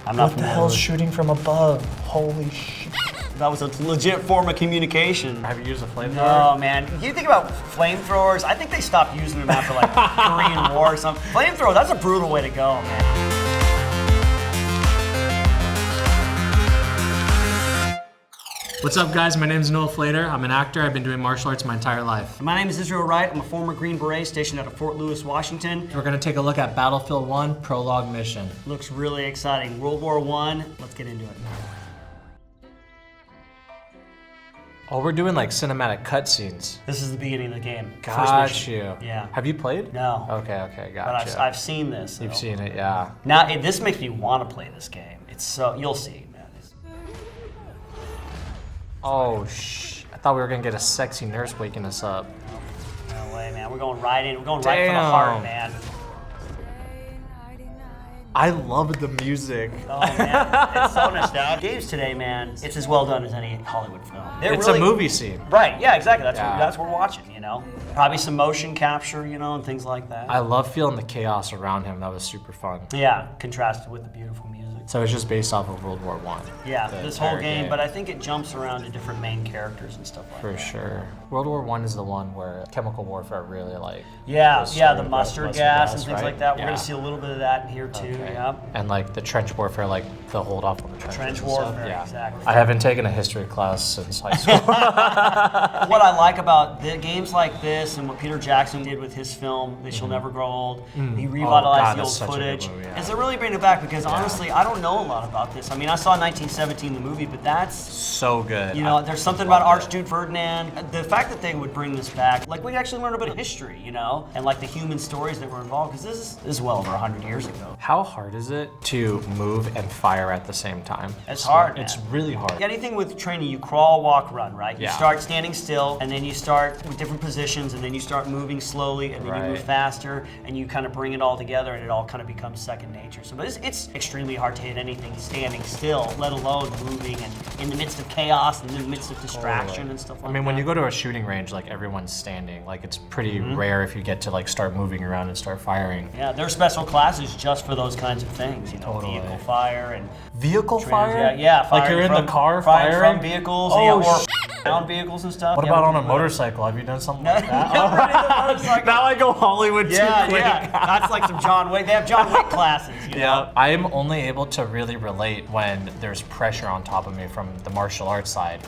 I'm not What the hell's shooting from above? Holy shit. That was a legit form of communication. Have you used a flamethrower? Oh man, you think about flamethrowers, I think they stopped using them after like Korean War or something. Flamethrower, that's a brutal way to go, man. What's up guys, my name is Noah Flater. I'm an actor, I've been doing martial arts my entire life. My name is Israel Wright, I'm a former Green Beret stationed out of Fort Lewis, Washington. We're gonna take a look at Battlefield 1 Prologue mission. Looks really exciting. World War I, let's get into it. Oh, we're doing like cinematic cutscenes. This is the beginning of the game. Got you. Yeah. Have you played? No. Okay, gotcha. But I've seen this. You've seen it, yeah. Now, this makes me want to play this game. It's so, you'll see, man. Oh, I thought we were gonna get a sexy nurse waking us up. No way, man. We're going right in. We're going right for the heart, man. I love the music. Oh man, it's so nostalgic. Games today, man, it's as well done as any Hollywood film. It's really a movie scene. Right, yeah, exactly. That's what we're watching, you know? Probably some motion capture, you know, and things like that. I love feeling the chaos around him. That was super fun. Yeah, contrasted with the beautiful music. So it's just based off of World War I. Yeah, this whole game, but I think it jumps around to different main characters and stuff like that. For sure. World War I is the one where chemical warfare really like... Yeah, the mustard gas and things right? like that. We're gonna see a little bit of that in here too, yeah. And like the trench warfare, like the hold off on the trenches. Trench warfare, exactly. I haven't taken a history class since high school. What I like about the games like this and what Peter Jackson did with his film, This Shall Never Grow Old, he revitalized the old footage. Is they're really bringing it back because honestly, I don't know a lot about this. I mean, I saw 1917, the movie, but that's... So good. You know, there's something about Archduke Ferdinand. The fact that they would bring this back, like we actually learned a bit of history, you know, and like the human stories that were involved, because this is well over 100 years ago. How hard is it to move and fire at the same time? It's hard, man. It's really hard. Anything with training, you crawl, walk, run, right? You Yeah. start standing still, and then you start with different positions, and then you start moving slowly, and then you move faster, and you kind of bring it all together, and it all kind of becomes second nature. So, but it's extremely hard to hit anything standing still, let alone moving and in the midst of chaos and in the midst of distraction and stuff like that. I mean, when you go to a shooting range, like everyone's standing. Like it's pretty rare if you get to like start moving around and start firing. Yeah, there's special classes just for those kinds of things. You know, vehicle fire and vehicle fire. Yeah, like you're in the car firing from vehicles, or down vehicles and stuff. What about on a motorcycle? Have you done something like that? Now I go Hollywood too quick. Yeah, that's like some John Wick. They have John Wick classes. You know? I am only able to really relate when there's pressure on top of me from the martial arts side.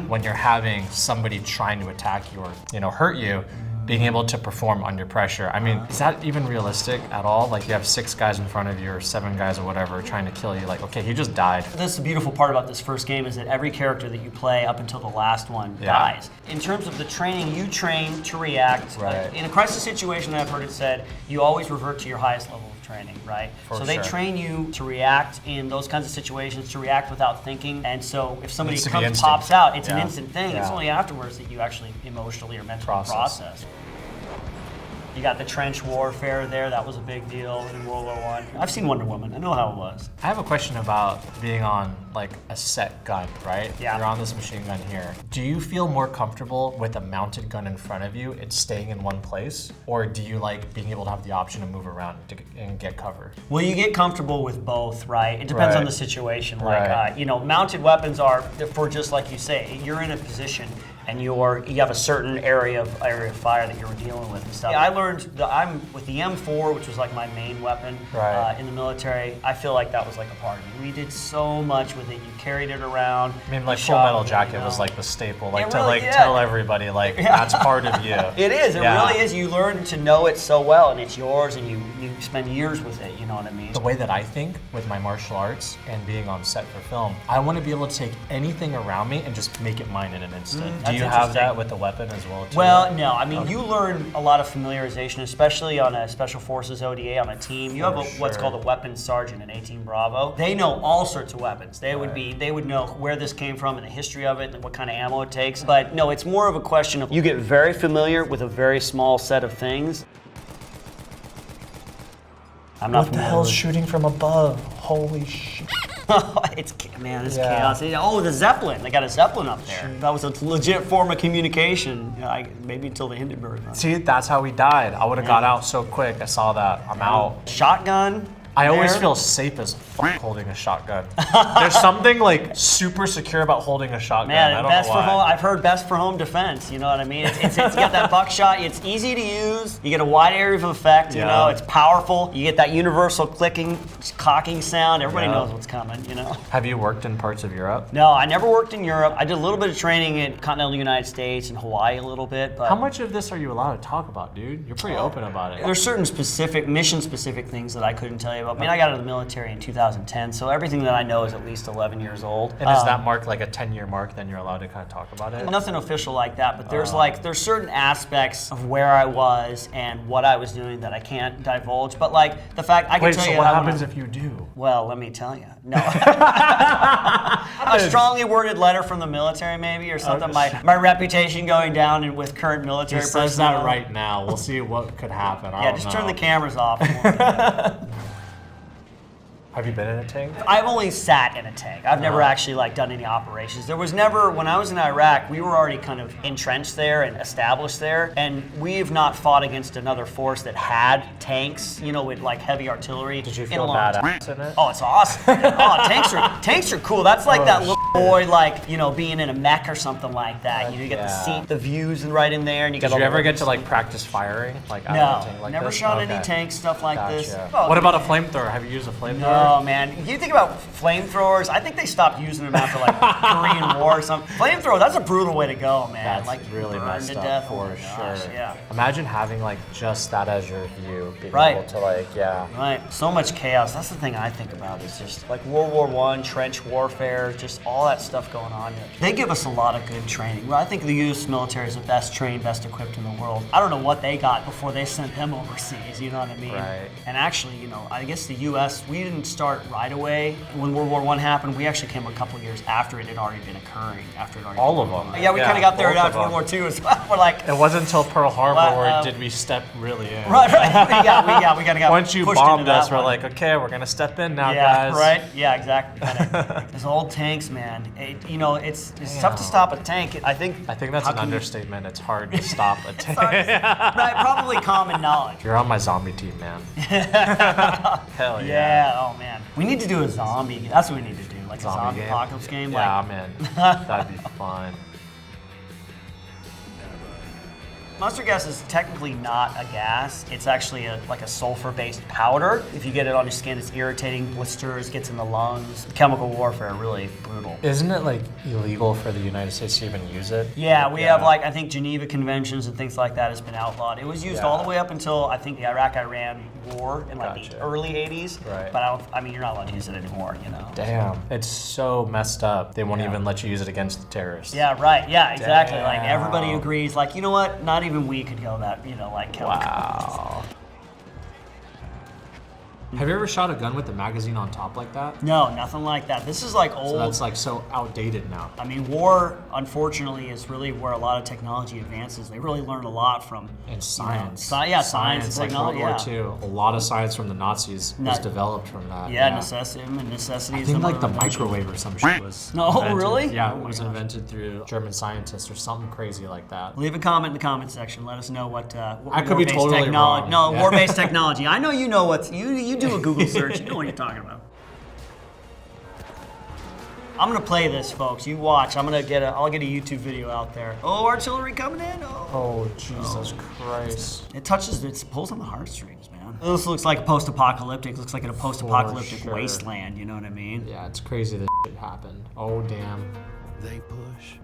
When you're having somebody trying to attack you or hurt you, being able to perform under pressure. I mean, is that even realistic at all? Like you have 6 guys in front of you or 7 guys or whatever trying to kill you. Like, okay, he just died. That's the beautiful part about this first game is that every character that you play up until the last one dies. In terms of the training, you train to react. Right. In a crisis situation, I've heard it said, you always revert to your highest level of training, right? So they train you to react in those kinds of situations, to react without thinking. And so if somebody pops out, it's an instant thing. It's only afterwards that you actually emotionally or mentally process. You got the trench warfare there. That was a big deal in World War I. I've seen Wonder Woman. I know how it was. I have a question about being on like a set gun, right? Yeah. You're on this machine gun here. Do you feel more comfortable with a mounted gun in front of you and staying in one place? Or do you like being able to have the option to move around and get cover? Well, you get comfortable with both, right? It depends on the situation. Like, mounted weapons are, for just like you say, you're in a position and you have a certain area of fire that you're dealing with and stuff. I learned that I'm with the M4, which was like my main weapon in the military. I feel like that was like a part of me. We did so much with it. You carried it around. I mean, like Full Metal Jacket was like the staple, like to tell everybody like that's part of you. It is. It really is. You learn to know it so well, and it's yours, and you spend years with it. You know what I mean? The way that I think with my martial arts and being on set for film, I want to be able to take anything around me and just make it mine in an instant. Do you have that with the weapon as well, too? Well, no. I mean, you learn a lot of familiarization, especially on a Special Forces ODA, on a team. You have what's called a weapons sergeant in 18 Bravo. They know all sorts of weapons. They would know where this came from and the history of it and what kind of ammo it takes. But no, it's more of a question of you get very familiar with a very small set of things. I'm not What the hell's shooting from above? Holy shit. It's chaos. Oh, the Zeppelin. They got a Zeppelin up there. That was a legit form of communication. Maybe until the Hindenburg. See, that's how we died. I would have got out so quick. I saw that. I'm out. Shotgun. I always feel safe as fuck holding a shotgun. There's something like super secure about holding a shotgun. Man, I don't best know why. for home. I've heard best for home defense. You know what I mean? It's you got that buckshot. It's easy to use. You get a wide area of effect. You know, it's powerful. You get that universal clicking, cocking sound. Everybody knows what's coming. You know. Have you worked in parts of Europe? No, I never worked in Europe. I did a little bit of training in continental United States and Hawaii a little bit. But How much of this are you allowed to talk about, dude? You're pretty open about it. there's certain specific, mission-specific things that I couldn't tell you about. I mean, I got out of the military in 2010, so everything that I know is at least 11 years old. And is that mark like a 10-year mark, then you're allowed to kind of talk about it? Nothing official like that, but there's certain aspects of where I was and what I was doing that I can't divulge. But like the fact I can tell so you. what happens if you do? Well, let me tell you. No. A strongly worded letter from the military, maybe, or something. My reputation going down and with current military personnel. He says that right now. We'll see what could happen. Yeah, just turn the cameras off. Have you been in a tank? I've only sat in a tank. I've never actually like done any operations. There was never, when I was in Iraq, we were already kind of entrenched there and established there, and we've not fought against another force that had tanks, you know, with like heavy artirillery. Did you feel badass in it? Oh, it's awesome. Oh, tanks are cool. That's like that little boy, like, you know, being in a mech or something like that. You get the seat, the views, and right in there, and you got. Did you ever get to like practice firing, like out of a tank like never this? shot any tanks, stuff like this. Oh, What about a flamethrower? Have you used a flamethrower? Oh man, you think about flamethrowers, I think they stopped using them after like Korean War or something. Flamethrower, that's a brutal way to go, man. That's like really burn messed to up death. for Oh my gosh, sure. Yeah. Imagine having like just that as your view, being Right. able to like, Right. So much chaos. That's the thing I think about is just like World War I, trench warfare, just all that stuff going on here. They give us a lot of good training. Well, I think the U.S. military is the best trained, best equipped in the world. I don't know what they got before they sent them overseas, you know what I mean? Right. And actually, you know, I guess the U.S., we didn't start right away. When World War I happened, we actually came a couple years after it had already been occurring. All of them. Yeah, we kind of got there both after of World War II as well. We're like, It wasn't until Pearl Harbor Well, where did we step really in. right. We kind of got Once you pushed bombed into us, that we're one. like, okay, we're gonna step in now, Yeah, guys. right. Yeah, exactly. Those old tanks, man. You know, it's tough to stop a tank. I think that's how an can you- understatement. It's hard to stop a tank. Right, probably common knowledge. You're on my zombie team, man. Hell yeah. Yeah. Oh man, we need to do a zombie. That's what we need to do, like a zombie game? apocalypse game. Yeah, Like, I'm in. That'd be fun. mustard gas is technically not a gas. It's actually like a sulfur-based powder. If you get it on your skin, it's irritating, blisters, gets in the lungs. Chemical warfare, really brutal. Isn't it like illegal for the United States to even use it? Yeah, we have like, I think Geneva Conventions and things like that has been outlawed. It was used all the way up until I think the Iraq-Iran war in like the early 80s. Right. But I mean, you're not allowed to use it anymore, you know. Damn. It's so messed up. They won't even let you use it against the terrorists. Yeah, right. Yeah, exactly. Damn. Like everybody agrees, like, you know what? Not even we could go that, you know, like chemical. Wow. Have you ever shot a gun with the magazine on top like that? No, nothing like that. This is like old. So that's like so outdated now. I mean, war, unfortunately, is really where a lot of technology advances. They really learned a lot from And science. Science and like technology. World War II. A lot of science from the Nazis was developed from that. Necessity. I think like the microwave or some shit was invented. Really? Yeah, Oh it my was gosh. invented through German scientists or something crazy like that. Leave a comment in the comment section. Let us know what I could be war-based totally technology. wrong. No, war-based technology. I know you know what's you do a Google search. You know what you're talking about. I'm gonna play this, folks. You watch. I'll get a YouTube video out there. Oh, artillery coming in. Oh, Jesus Christ. It pulls on the heartstrings, man. This looks like post-apocalyptic. Looks like a post-apocalyptic sure. wasteland. You know what I mean? Yeah, it's crazy that shit happened. Oh, damn. They push.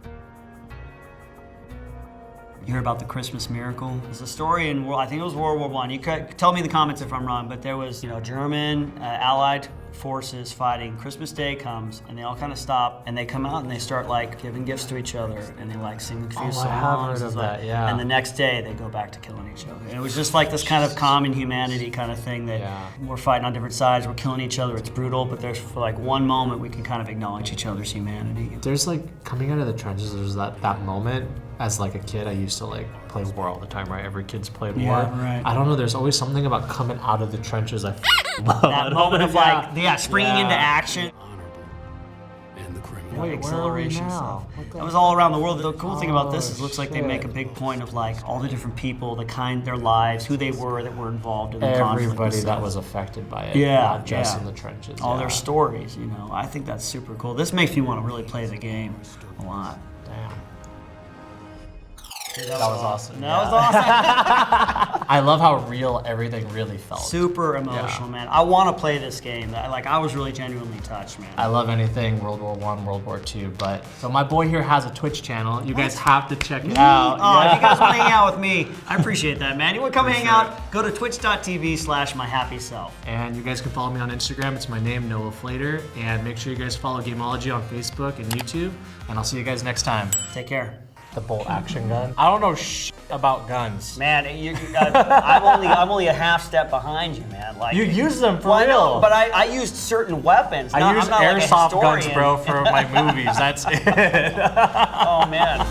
You hear about the Christmas miracle? It's a story in, I think it was World War I. You could tell me in the comments if I'm wrong, but there was, German Allied forces fighting. Christmas Day comes, and they all kind of stop, and they come out and they start like giving gifts to each other, and they like sing a few songs. I have heard of It's like- that, yeah. And the next day they go back to killing each other. And it was just like this kind of common humanity kind of thing that we're fighting on different sides, we're killing each other. It's brutal, but there's for like one moment we can kind of acknowledge each other's humanity. There's like, coming out of the trenches, there's that moment. As like a kid, I used to like play war all the time, right? Every kid's played war. right. I don't know, there's always something about coming out of the trenches I love. That moment of like, springing into action. Honorable and the criminal. Wait, acceleration where are stuff. we now? That was all around the world. The cool thing about this is it looks like they make a big point of like all the different people, their lives, who they were that were involved in the conflict. Everybody that was affected by it, Yeah, not just yeah. in the trenches. All their stories, you know. I think that's super cool. This makes me want to really play the game a lot. Damn. Dude, That was awesome. That was awesome. I love how real everything really felt. Super emotional, man. I want to play this game. I was really genuinely touched, man. I love anything World War I, World War II, but so my boy here has a Twitch channel. You guys have to check it out. Oh, if you guys want to hang out with me, I appreciate that, man. You want to come hang out? Go to twitch.tv/myhappyself. And you guys can follow me on Instagram. It's my name, Noah Flater. And make sure you guys follow Gamology on Facebook and YouTube. And I'll see you guys next time. Take care. The bolt action gun. I don't know about guns. Man, I'm only a half step behind you, man. Like You use them for well, real. but I used certain weapons. I use I'm not like a airsoft guns, historian. bro, for my movies. That's it. Oh man.